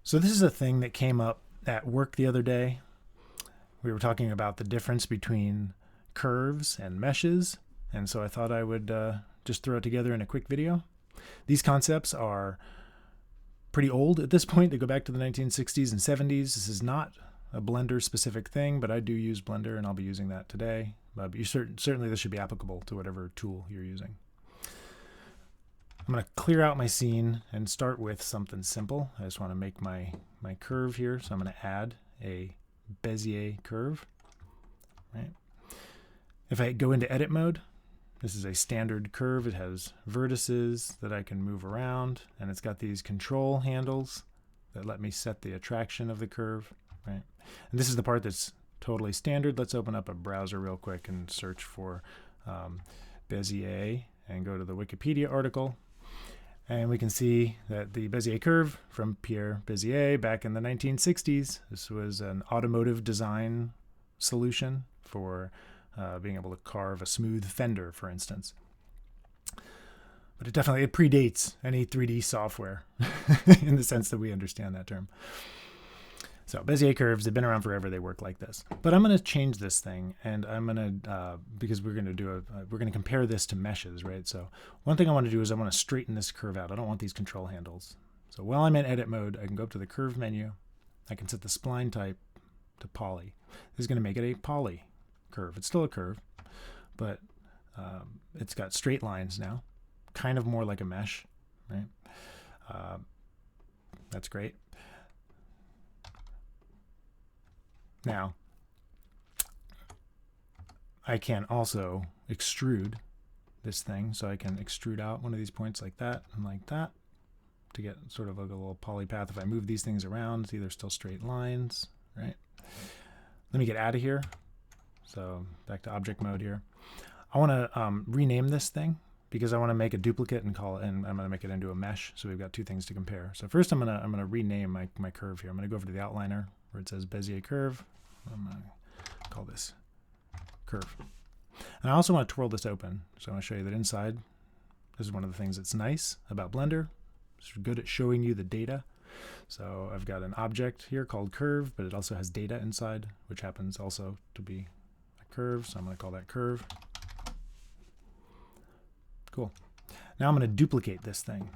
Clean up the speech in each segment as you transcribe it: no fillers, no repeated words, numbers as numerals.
So this is a thing that came up at work the other day. We were talking about the difference between curves and meshes, and so I thought I would just throw it together in a quick video. These concepts are pretty old at this point. They go back to the 1960s and 70s. This is not a Blender specific thing, but I do use Blender and I'll be using that today. But certainly this should be applicable to whatever tool you're using. I'm going to clear out my scene and start with something simple. I just want to make my curve here, so I'm going to add a bezier curve. Right. If I go into edit mode, this is a standard curve. It has vertices that I can move around, and it's got these control handles that let me set the attraction of the curve. Right. And this is the part that's totally standard. Let's open up a browser real quick and search for bezier and go to the Wikipedia article. And we can see that the Bezier curve from Pierre Bezier back in the 1960s. This was an automotive design solution for being able to carve a smooth fender, for instance. But it predates any 3D software in the sense that we understand that term. So Bezier curves, they've been around forever. They work like this. But I'm going to change this thing, and I'm going to, because we're going to compare this to meshes, right? So one thing I want to do is I want to straighten this curve out. I don't want these control handles. So while I'm in edit mode, I can go up to the curve menu. I can set the spline type to poly. This is going to make it a poly curve. It's still a curve, but it's got straight lines now, kind of more like a mesh, right? That's great. Now, I can also extrude this thing, so I can extrude out one of these points like that and like that to get sort of like a little poly path. If I move these things around, see, they're still straight lines, right? Let me get out of here. So back to object mode here. I want to rename this thing because I want to make a duplicate and call it, and I'm going to make it into a mesh. So we've got two things to compare. So first, I'm going to rename my curve here. I'm going to go over to the outliner where it says Bezier curve. I'm going to call this curve. And I also want to twirl this open. So I want to show you that inside, this is one of the things that's nice about Blender. It's good at showing you the data. So I've got an object here called curve, but it also has data inside, which happens also to be a curve. So I'm going to call that curve. Cool. Now I'm going to duplicate this thing,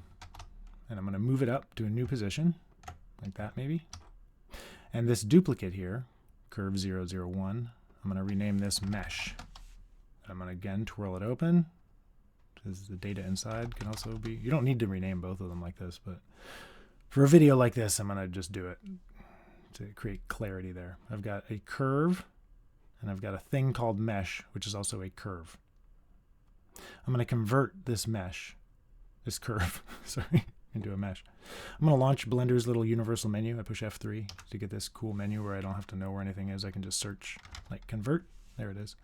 and I'm going to move it up to a new position, like that maybe. And this duplicate here, curve 001, I'm going to rename this mesh. I'm going to again twirl it open, because the data inside can also be, you don't need to rename both of them like this, but for a video like this, I'm going to just do it to create clarity there. I've got a curve, and I've got a thing called mesh, which is also a curve. I'm going to convert this curve, sorry, into a mesh. I'm going to launch Blender's little universal menu. I push F3 to get this cool menu where I don't have to know where anything is. I can just search, like convert. There it is.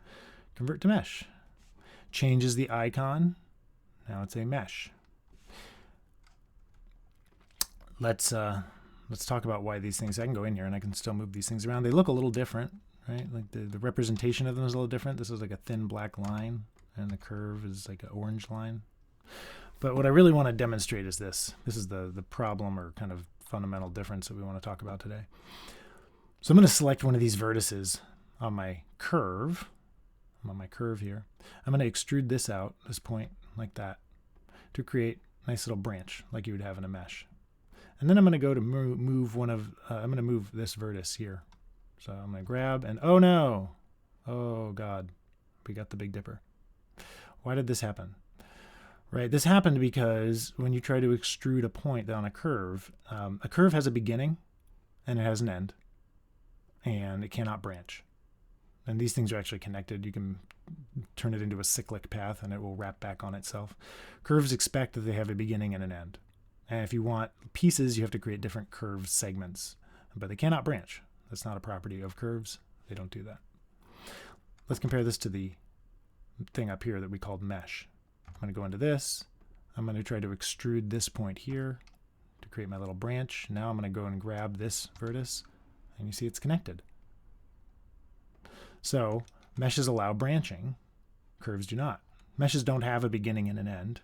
Convert to mesh. Changes the icon. Now it's a mesh. Let's talk about why these things, I can go in here and I can still move these things around. They look a little different, right? Like the representation of them is a little different. This is like a thin black line, and the curve is like an orange line. But what I really want to demonstrate is this. This is the problem or kind of fundamental difference that we want to talk about today. So I'm going to select one of these vertices on my curve. I'm on my curve here. I'm going to extrude this out, this point, like that, to create a nice little branch like you would have in a mesh. And then I'm going to go to move I'm going to move this vertex here. So I'm going to grab, and oh no, oh God, we got the Big Dipper. Why did this happen? Right, this happened because when you try to extrude a point on a curve has a beginning and it has an end, and it cannot branch. And these things are actually connected. You can turn it into a cyclic path and it will wrap back on itself. Curves expect that they have a beginning and an end. And if you want pieces, you have to create different curved segments, but they cannot branch. That's not a property of curves. They don't do that. Let's compare this to the thing up here that we called mesh. I'm going to go into this. I'm going to try to extrude this point here to create my little branch. Now I'm going to go and grab this vertex, and you see it's connected. So meshes allow branching. Curves do not. Meshes don't have a beginning and an end.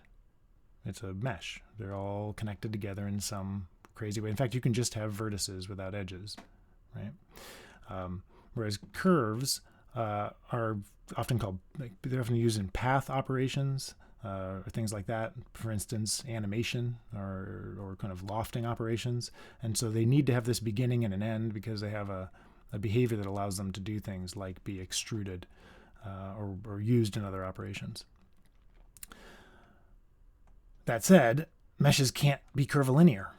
It's a mesh. They're all connected together in some crazy way. In fact, you can just have vertices without edges, right? Whereas curves are often called, they're often used in path operations, or things like that. For instance, animation or kind of lofting operations. And so they need to have this beginning and an end because they have a behavior that allows them to do things like be extruded or used in other operations. That said, meshes can't be curvilinear,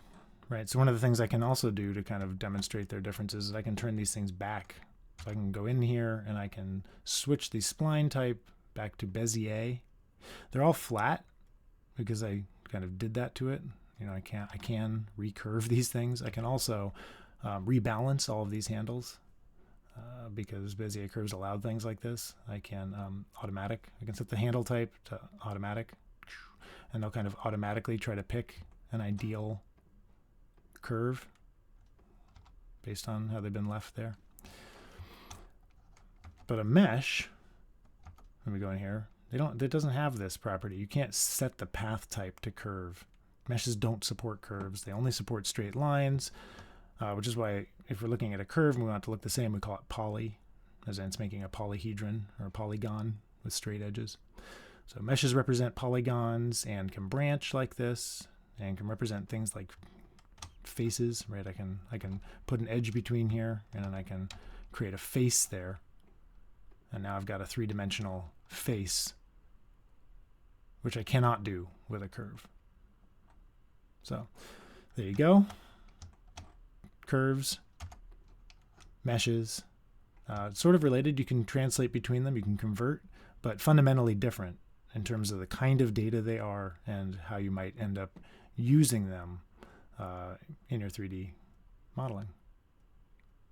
right? So one of the things I can also do to kind of demonstrate their differences is I can turn these things back. So I can go in here and I can switch the spline type back to bezier. They're all flat because I kind of did that to it. You know, I can recurve these things. I can also rebalance all of these handles because Bezier curves allow things like this. I can automatic. I can set the handle type to automatic, and they'll kind of automatically try to pick an ideal curve based on how they've been left there. But a mesh, when we go in here, it doesn't have this property. You can't set the path type to curve. Meshes don't support curves. They only support straight lines, which is why if we're looking at a curve and we want it to look the same, we call it poly, as in it's making a polyhedron or a polygon with straight edges. So meshes represent polygons and can branch like this and can represent things like faces, right? I can put an edge between here and then I can create a face there. And now I've got a three-dimensional face, which I cannot do with a curve. So there you go. Curves, meshes, sort of related. You can translate between them, you can convert, but fundamentally different in terms of the kind of data they are and how you might end up using them in your 3D modeling.